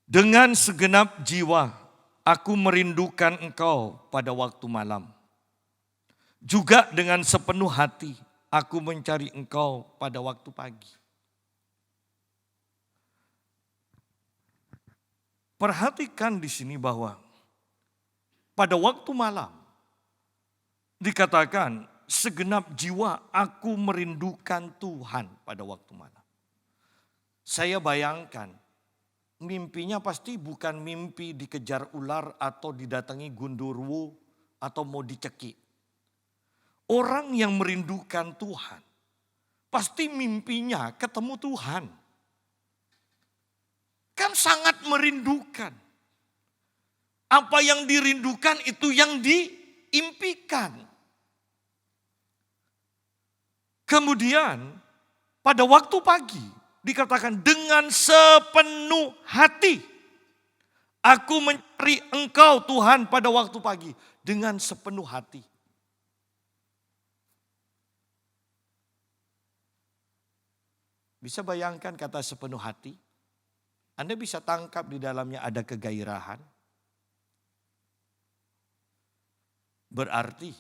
Dengan segenap jiwa aku merindukan engkau pada waktu malam. Juga dengan sepenuh hati aku mencari engkau pada waktu pagi. Perhatikan di sini bahwa pada waktu malam dikatakan segenap jiwa aku merindukan Tuhan pada waktu malam. Saya bayangkan mimpinya pasti bukan mimpi dikejar ular atau didatangi gundurwo atau mau dicekik. Orang yang merindukan Tuhan pasti mimpinya ketemu Tuhan. Kan sangat merindukan. Apa yang dirindukan itu yang diimpikan. Kemudian pada waktu pagi dikatakan dengan sepenuh hati. Aku mencari engkau Tuhan pada waktu pagi. Dengan sepenuh hati. Bisa bayangkan kata sepenuh hati? Anda bisa tangkap di dalamnya ada kegairahan. Berarti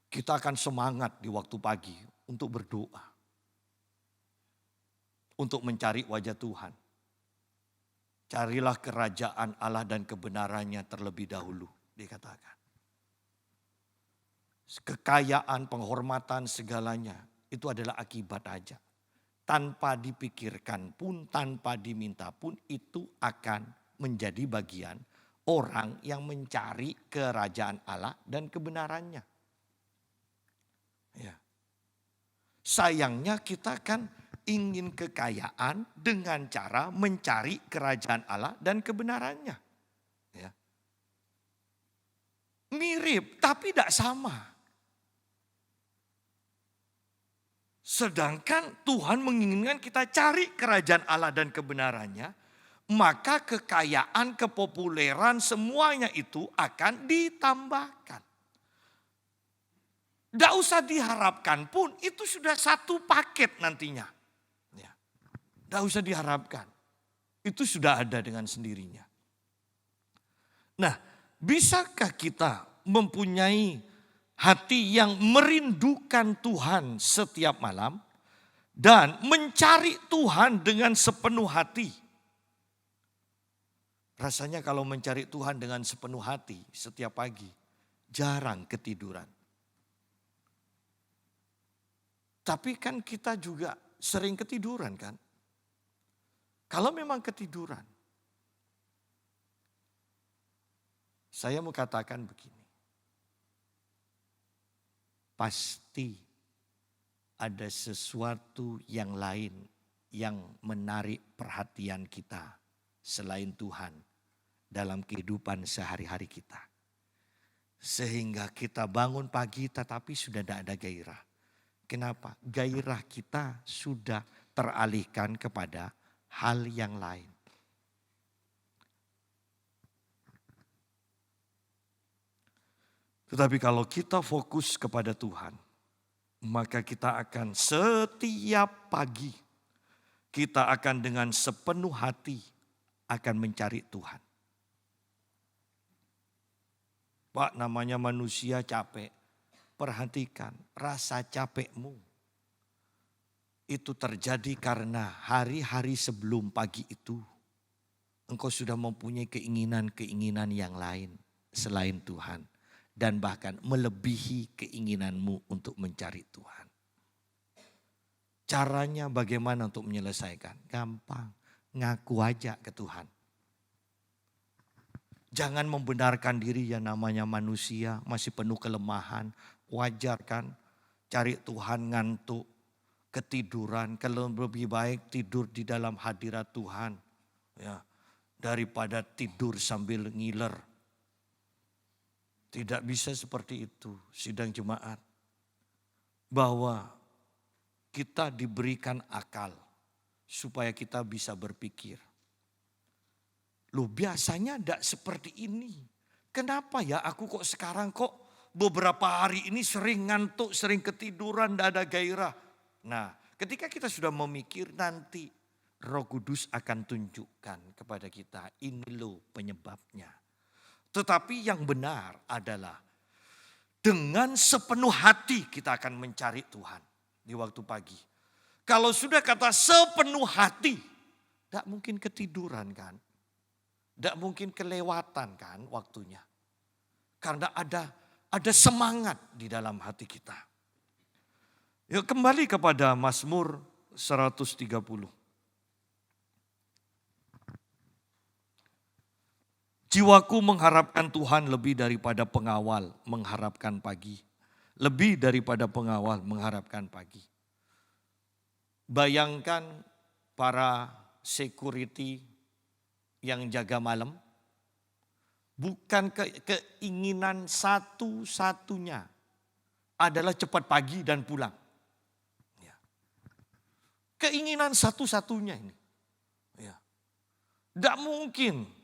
kita akan semangat di waktu pagi untuk berdoa. Untuk mencari wajah Tuhan. Carilah kerajaan Allah dan kebenarannya terlebih dahulu, dikatakan. Kekayaan, penghormatan, segalanya itu adalah akibat aja. Tanpa dipikirkan pun, tanpa diminta pun itu akan menjadi bagian orang yang mencari kerajaan Allah dan kebenarannya. Ya. Sayangnya kita kan ingin kekayaan dengan cara mencari kerajaan Allah dan kebenarannya. Ya. Mirip tapi tidak sama. Sedangkan Tuhan menginginkan kita cari kerajaan Allah dan kebenarannya, maka kekayaan, kepopuleran, semuanya itu akan ditambahkan. Tidak usah diharapkan pun, itu sudah satu paket nantinya. Tidak usah diharapkan, itu sudah ada dengan sendirinya. Nah, bisakah kita mempunyai hati yang merindukan Tuhan setiap malam dan mencari Tuhan dengan sepenuh hati? Rasanya kalau mencari Tuhan dengan sepenuh hati setiap pagi, jarang ketiduran. Tapi kan kita juga sering ketiduran kan? Kalau memang ketiduran, saya mau katakan begini. Pasti ada sesuatu yang lain yang menarik perhatian kita selain Tuhan dalam kehidupan sehari-hari kita. Sehingga kita bangun pagi tetapi sudah tidak ada gairah. Kenapa? Gairah kita sudah teralihkan kepada hal yang lain. Tetapi kalau kita fokus kepada Tuhan, maka kita akan setiap pagi, kita akan dengan sepenuh hati akan mencari Tuhan. Pak, namanya manusia capek. Perhatikan rasa capekmu. itu terjadi karena hari-hari sebelum pagi itu engkau sudah mempunyai keinginan-keinginan yang lain selain Tuhan. Dan bahkan melebihi keinginanmu untuk mencari Tuhan. Caranya bagaimana untuk menyelesaikan? Gampang, ngaku aja ke Tuhan. Jangan membenarkan diri yang namanya manusia, masih penuh kelemahan. Wajar kan, cari Tuhan ngantuk, ketiduran. Kalau lebih baik tidur di dalam hadirat Tuhan. Ya, daripada tidur sambil ngiler. Tidak bisa seperti itu sidang jemaat. Bahwa kita diberikan akal supaya kita bisa berpikir. Loh biasanya tidak seperti ini. Kenapa ya aku kok sekarang kok beberapa hari ini sering ngantuk, sering ketiduran, tidak ada gairah. Nah ketika kita sudah memikir nanti Roh Kudus akan tunjukkan kepada kita ini loh penyebabnya. Tetapi yang benar adalah dengan sepenuh hati kita akan mencari Tuhan di waktu pagi. Kalau sudah kata sepenuh hati, tidak mungkin ketiduran kan. Tidak mungkin kelewatan kan waktunya. Karena ada semangat di dalam hati kita. Yuk kembali kepada Mazmur 130. Jiwaku mengharapkan Tuhan lebih daripada pengawal mengharapkan pagi. Lebih daripada pengawal mengharapkan pagi. Bayangkan para security yang jaga malam. Bukan keinginan satu-satunya adalah cepat pagi dan pulang. Ya. Keinginan satu-satunya ini. Ya. Tidak mungkin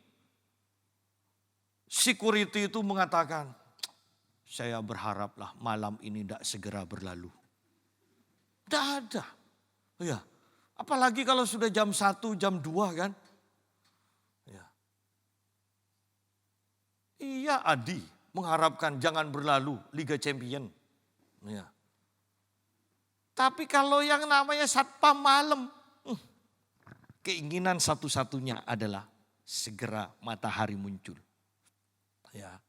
security itu mengatakan, saya berharaplah malam ini tidak segera berlalu. Tidak ada. Ya. Apalagi kalau sudah jam 1, jam 2 kan. Ya. Iya Adi mengharapkan jangan berlalu Liga Champion. Ya. Tapi kalau yang namanya satpam malam, keinginan satu-satunya adalah segera matahari muncul. Ya.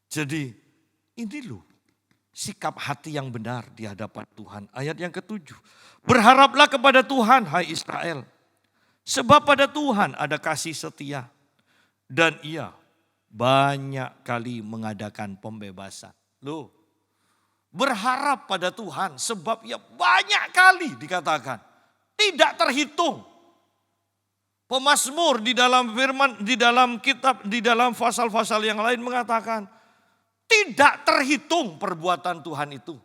Jadi ini loh sikap hati yang benar di hadapan Tuhan. Ayat yang ke-7. Berharaplah kepada Tuhan hai Israel. Sebab pada Tuhan ada kasih setia. Dan ia banyak kali mengadakan pembebasan. Loh berharap pada Tuhan sebab ia banyak kali dikatakan. Tidak terhitung. Pemazmur di dalam firman, di dalam kitab, di dalam pasal-pasal yang lain mengatakan tidak terhitung perbuatan Tuhan itu.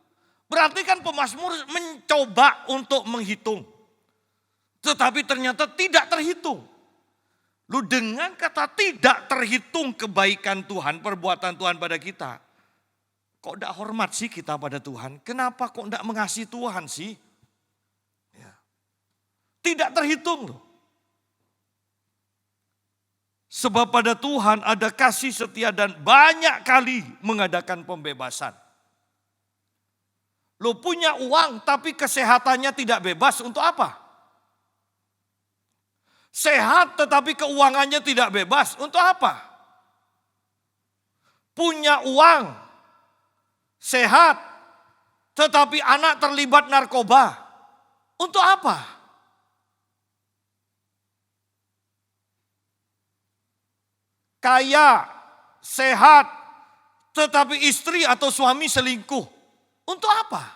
Berarti kan pemazmur mencoba untuk menghitung. Tetapi ternyata tidak terhitung. Lu dengan kata tidak terhitung kebaikan Tuhan, perbuatan Tuhan pada kita. Kok tidak hormat sih kita pada Tuhan? Kenapa kok tidak mengasihi Tuhan sih? Ya. Tidak terhitung loh. Sebab pada Tuhan ada kasih setia dan banyak kali mengadakan pembebasan. Lo punya uang tapi kesehatannya tidak bebas untuk apa? Sehat tetapi keuangannya tidak bebas untuk apa? Punya uang, sehat tetapi anak terlibat narkoba untuk apa? Kaya, sehat, tetapi istri atau suami selingkuh. Untuk apa?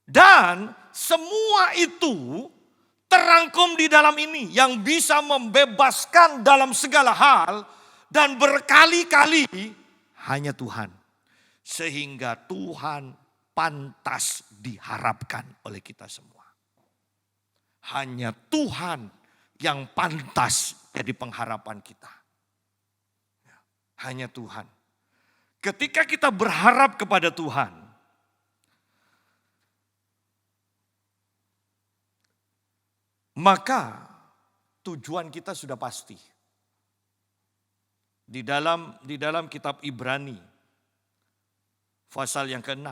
Dan semua itu terangkum di dalam ini yang bisa membebaskan dalam segala hal dan berkali-kali hanya Tuhan. Sehingga Tuhan pantas diharapkan oleh kita semua. Hanya Tuhan yang pantas jadi pengharapan kita. Hanya Tuhan. Ketika kita berharap kepada Tuhan, maka tujuan kita sudah pasti. Di dalam kitab Ibrani, pasal yang ke-6,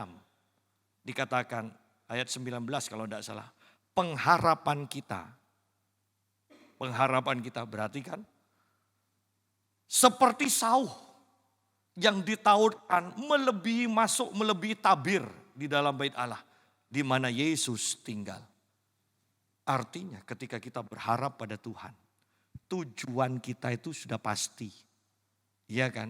dikatakan ayat 19 kalau tidak salah. Pengharapan kita berarti kan seperti sauh yang ditautkan melebihi tabir di dalam bait Allah di mana Yesus tinggal. Artinya ketika kita berharap pada Tuhan, tujuan kita itu sudah pasti. Iya kan?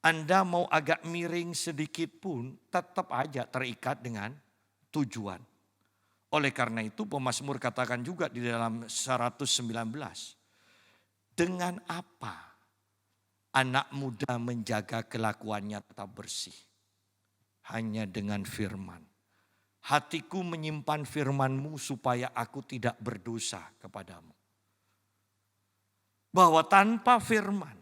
Anda mau agak miring sedikit pun tetap aja terikat dengan tujuan. Oleh karena itu pemazmur katakan juga di dalam 119. Dengan apa anak muda menjaga kelakuannya tetap bersih? Hanya dengan firman. Hatiku menyimpan firman-Mu supaya aku tidak berdosa kepadamu. Bahwa tanpa firman,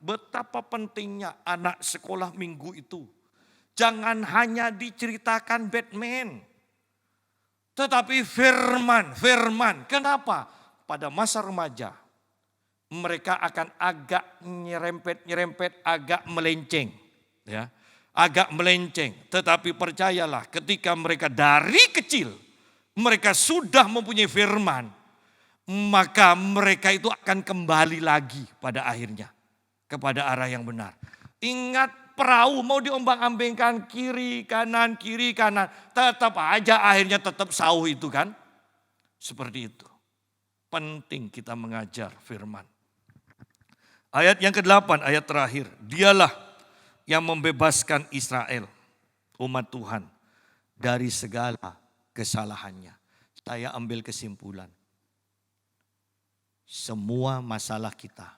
betapa pentingnya anak sekolah minggu itu. Jangan hanya diceritakan Batman. Tetapi firman. Kenapa? Pada masa remaja, mereka akan agak nyerempet, agak melenceng. Ya, agak melenceng. Tetapi percayalah ketika mereka dari kecil, mereka sudah mempunyai firman. Maka mereka itu akan kembali lagi pada akhirnya kepada arah yang benar. Ingat perahu mau diombang-ambingkan kiri kanan, tetap aja akhirnya tetap sauh itu kan. Seperti itu. Penting kita mengajar firman. Ayat yang ke-8, ayat terakhir. Dialah yang membebaskan Israel, umat Tuhan, dari segala kesalahannya. Saya ambil kesimpulan. Semua masalah kita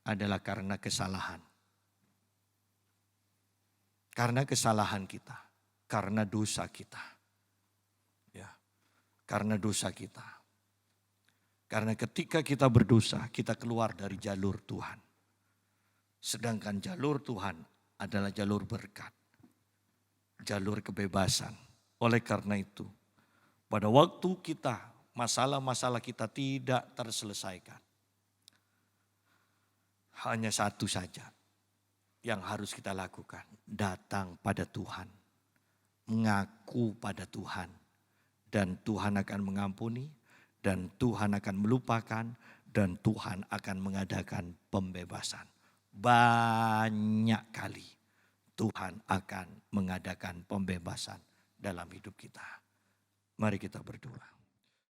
adalah karena kesalahan. Karena kesalahan kita, karena dosa kita. Ya, karena dosa kita. Karena ketika kita berdosa, kita keluar dari jalur Tuhan. Sedangkan jalur Tuhan adalah jalur berkat. Jalur kebebasan. Oleh karena itu, pada waktu kita masalah-masalah kita tidak terselesaikan. Hanya satu saja yang harus kita lakukan. Datang pada Tuhan. Mengaku pada Tuhan. Dan Tuhan akan mengampuni. Dan Tuhan akan melupakan. Dan Tuhan akan mengadakan pembebasan. Banyak kali Tuhan akan mengadakan pembebasan dalam hidup kita. Mari kita berdoa.